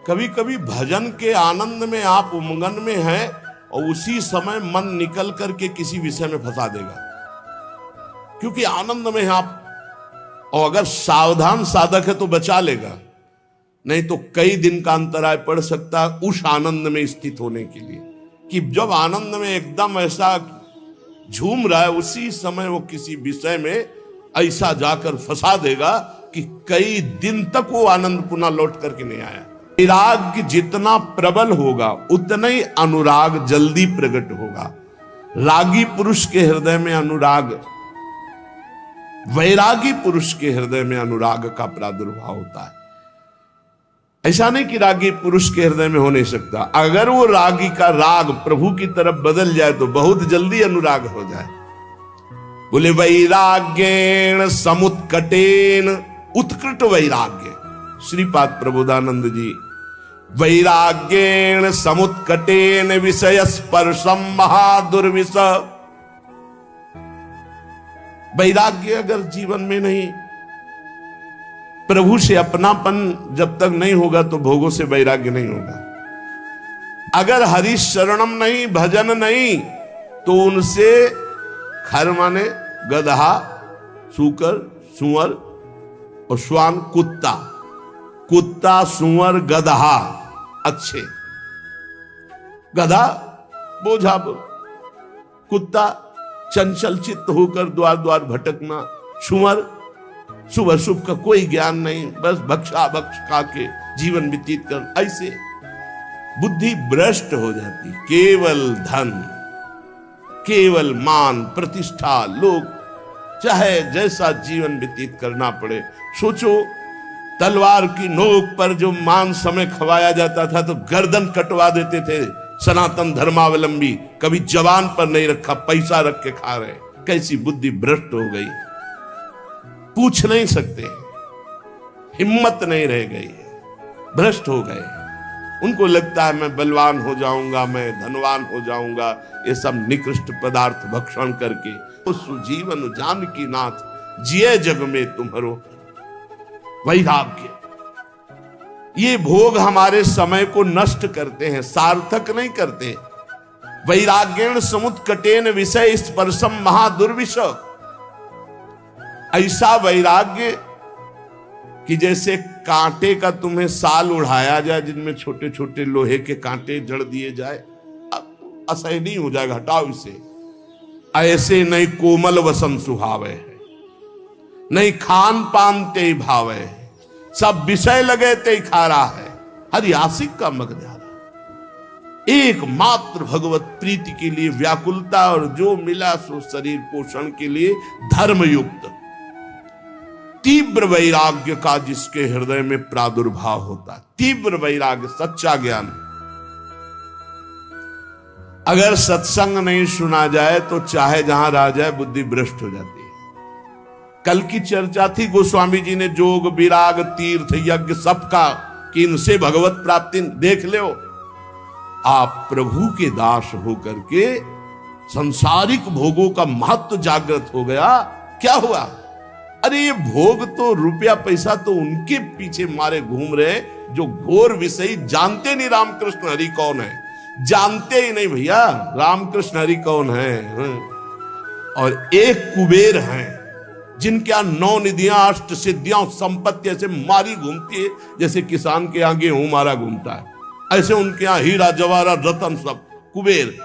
कभी कभी भजन के आनंद में आप उमंगन में हैं और उसी समय मन निकल करके किसी विषय में फंसा देगा, क्योंकि आनंद में हैं आप। और अगर सावधान साधक है तो बचा लेगा, नहीं तो कई दिन का अंतराय पड़ सकता है उस आनंद में स्थित होने के लिए, कि जब आनंद में एकदम ऐसा झूम रहा है उसी समय वो किसी विषय में ऐसा जाकर फंसा देगा कि कई दिन तक वो आनंद पुनः लौट करके नहीं आया। वैराग्य जितना प्रबल होगा उतना ही अनुराग जल्दी प्रकट होगा। रागी पुरुष के हृदय में अनुराग, वैरागी पुरुष के हृदय में अनुराग का प्रादुर्भाव होता है। ऐसा नहीं कि रागी पुरुष के हृदय में हो नहीं सकता, अगर वो रागी का राग प्रभु की तरफ बदल जाए तो बहुत जल्दी अनुराग हो जाए। बोले वैराग्येण समुत्कटेन, उत्कृट वैराग्य। श्रीपाद प्रबोधानंद जी, वैराग्येण समुत्कटेन विषय स्पर्शम महादुर्विष। वैराग्य अगर जीवन में नहीं, प्रभु से अपनापन जब तक नहीं होगा तो भोगों से वैराग्य नहीं होगा। अगर हरि शरणम नहीं, भजन नहीं, तो उनसे खर माने गधा, सूकर, सुअर और श्वान, कुत्ता, कुत्ता, सुअर, गधा अच्छे, गधा बोझा, कुत्ता चंचल चित्त होकर द्वार द्वार भटकना, सुअर शुभ शुभ का कोई ज्ञान नहीं, बस भक्षा भक्ष खा के जीवन व्यतीत कर, ऐसे बुद्धि भ्रष्ट हो जाती। केवल धन, केवल मान प्रतिष्ठा, लोग चाहे जैसा जीवन व्यतीत करना पड़े। सोचो तलवार की नोक पर जो मान समय खवाया जाता था तो गर्दन कटवा देते थे सनातन धर्मावलंबी, कभी जवान पर नहीं रखा, पैसा रख के खा रहे। कैसी बुद्धि भ्रष्ट हो गई, पूछ नहीं सकते, हिम्मत नहीं रह गई, भ्रष्ट हो गए। उनको लगता है मैं बलवान हो जाऊंगा, मैं धनवान हो जाऊंगा, ये सब निकृष्ट पदार्थ भक्षण करके। उस जीवन जानकी नाथ जिये जग में तुम्हारो वैराग्य। ये भोग हमारे समय को नष्ट करते हैं, सार्थक नहीं करते। वैराग्येण समुत्कटेन विषय स्पर्शम महादुर्विष। ऐसा वैराग्य कि जैसे कांटे का तुम्हें साल उड़ाया जाए जिनमें छोटे छोटे लोहे के कांटे जड़ दिए जाए, असह्य नहीं हो जाएगा, हटाओ इसे। ऐसे नहीं कोमल वसन सुहावे है, नहीं खान पान ते भावे, सब विषय लगे ते खा रहा है। हरि आशिक का मग्न एकमात्र भगवत प्रीति के लिए व्याकुलता, और जो मिला सो शरीर पोषण के लिए धर्मयुक्त तीव्र वैराग्य का जिसके हृदय में प्रादुर्भाव होता है। तीव्र वैराग्य, सच्चा ज्ञान। अगर सत्संग नहीं सुना जाए तो चाहे जहां रह जाए बुद्धि भ्रष्ट हो जाती है। कल की चर्चा थी, गोस्वामी जी ने जोग विराग तीर्थ यज्ञ सबका, कि इनसे भगवत प्राप्ति देख लो। आप प्रभु के दास होकर के संसारिक भोगों का महत्व जागृत हो गया। क्या हुआ? अरे ये भोग तो, रुपया पैसा तो उनके पीछे मारे घूम रहे जो घोर विषयी जानते नहीं रामकृष्ण हरि कौन है, जानते ही नहीं भैया रामकृष्ण हरि कौन है। और एक कुबेर हैं जिनके यहां 9 निधियां, 8 सिद्धियां, संपत्ति ऐसे मारी घूमती है जैसे किसान के यहां गेहूं मारा घूमता है, ऐसे उनके यहां हीरा जवाहरात रतन सब कुबेर।